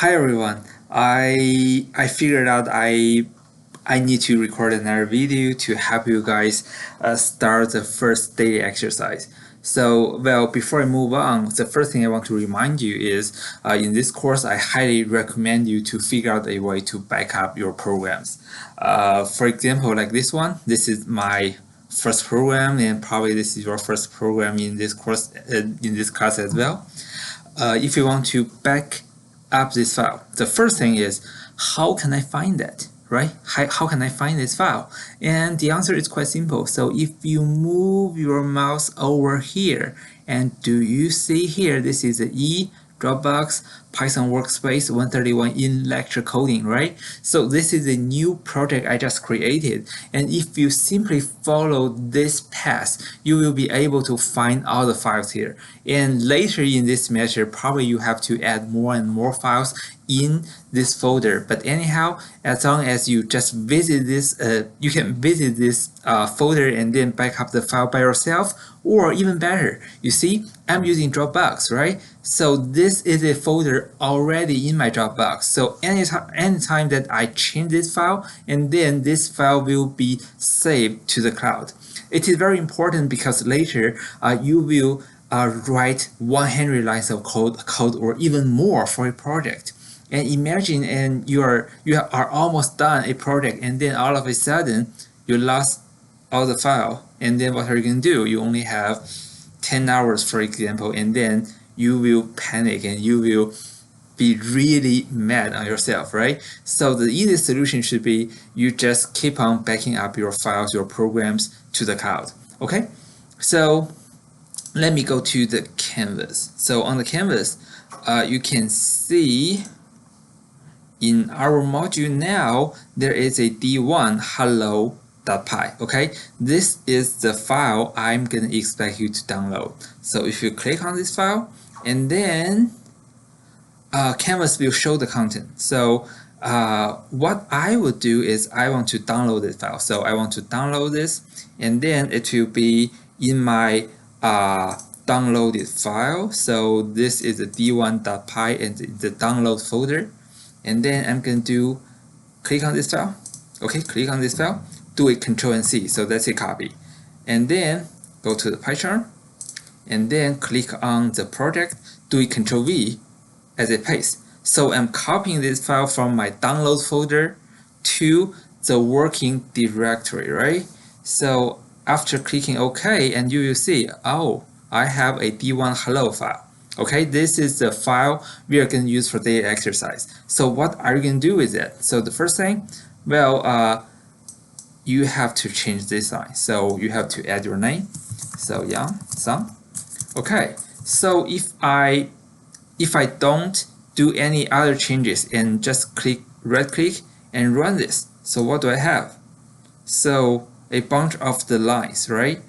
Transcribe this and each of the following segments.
Hi everyone. I figured out I need to record another video to help you guys start the first daily exercise. Before I move on, the first thing I want to remind you is in this course, I highly recommend you to figure out a way to back up your programs. For example, like this one, this is my first program, and probably this is your first program in this course, in this class as well. If you want to back up this file, the first thing is, how can I find that, right? How can I find this file? And the answer is quite simple. So if you move your mouse over here, and do you see here, this is the E Dropbox Python Workspace 131 in lecture coding, right? So this is a new project I just created, and if you simply follow this path, you will be able to find all the files here. And later in this measure, probably you have to add more and more files in this folder. But anyhow, as long as you just visit this, you can visit this folder and then back up the file by yourself, or even better, you see, I'm using Dropbox, right? So this is a folder already in my Dropbox. So anytime that I change this file, and then this file will be saved to the cloud. It is very important because later you will write 100 lines of code or even more for a project. And imagine, and you are almost done a project, and then all of a sudden you lost all the file, and then what are you going to do? You only have 10 hours, for example, and then you will panic and you will be really mad on yourself, right? So the easiest solution should be you just keep on backing up your files, your programs to the cloud. Okay, so let me go to the canvas. So on the canvas, you can see in our module now, there is a D1 hello.py. Okay, this is the file I'm gonna expect you to download. So if you click on this file, and then Canvas will show the content. So what I would do is I want to download this file. So I want to download this, and then it will be in my downloaded file. So this is the d1.py and the download folder. And then I'm going to click on this file. Okay, click on this file, do a Control and C. So that's a copy. And then go to the PyCharm, and then click on the project, do a Control V as a paste. So I'm copying this file from my download folder to the working directory, right? So after clicking OK, and you will see, oh, I have a D1 hello file. Okay, this is the file we are going to use for daily exercise. So what are you going to do with it? So the first thing, you have to change this line. So you have to add your name. So Yang Song. Okay, so if I don't do any other changes and just right click and run this, so what do I have? So a bunch of the lines, right?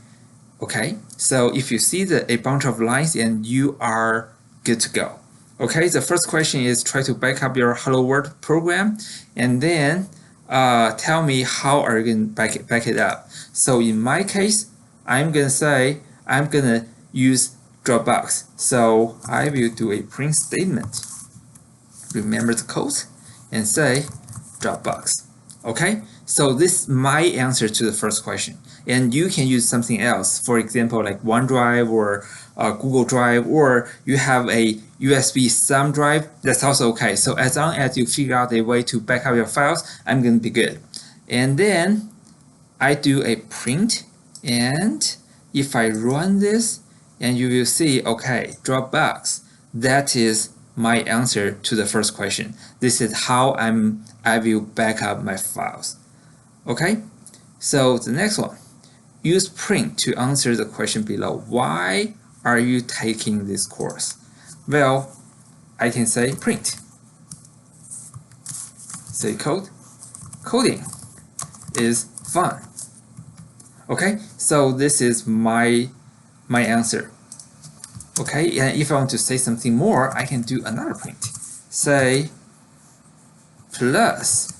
Okay, so if you see a bunch of lines, and you are good to go. Okay, the first question is try to back up your Hello World program, and then tell me how are you going to back it up. So in my case, I'm going to say I'm going to use Dropbox. So I will do a print statement. Remember the code and say Dropbox. Okay, so this is my answer to the first question, and you can use something else, for example, like OneDrive or Google Drive, or you have a USB thumb drive, that's also okay. So as long as you figure out a way to back up your files, I'm going to be good. And then I do a print, and if I run this, and you will see, okay, Dropbox, that is my answer to the first question. This is how I will back up my files. Okay, so the next one, use print to answer the question below. Why are you taking this course? Well, I can say print. Say coding is fun. Okay, so this is my answer. Okay, and if I want to say something more, I can do another print. Say plus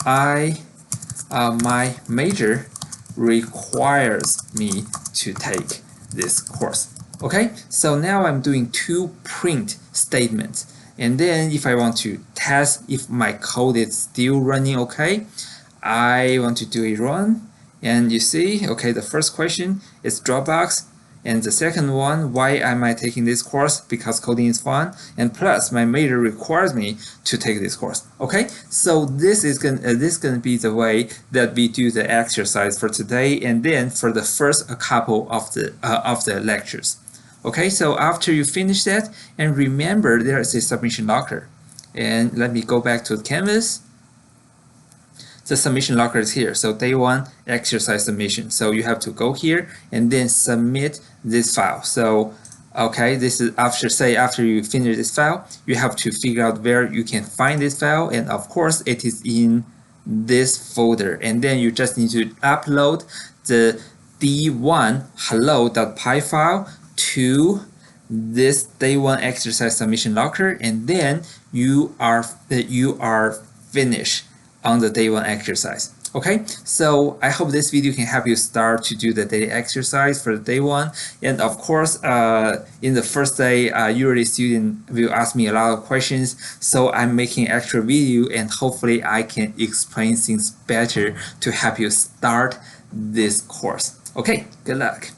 my major requires me to take this course. Okay, so now I'm doing two print statements, And then if I want to test if my code is still running okay, I want to do a run. And you see, okay, the first question is Dropbox. And the second one, why am I taking this course? Because coding is fun, and plus my major requires me to take this course. Okay, so this is gonna be the way that we do the exercise for today, and then for the first couple of the lectures. Okay, so after you finish that, and remember there is a submission locker, and let me go back to the canvas. The submission locker is here. So day one exercise submission. So you have to go here and then submit this file. So okay, this is after you finish this file, you have to figure out where you can find this file, and of course it is in this folder, and then you just need to upload the D1 hello.py file to this day one exercise submission locker, and then you are finished on the day one exercise. Okay, so I hope this video can help you start to do the daily exercise for the day one. And of course, in the first day, usually student will ask me a lot of questions, so I'm making extra video, and hopefully I can explain things better to help you start this course. Okay, good luck.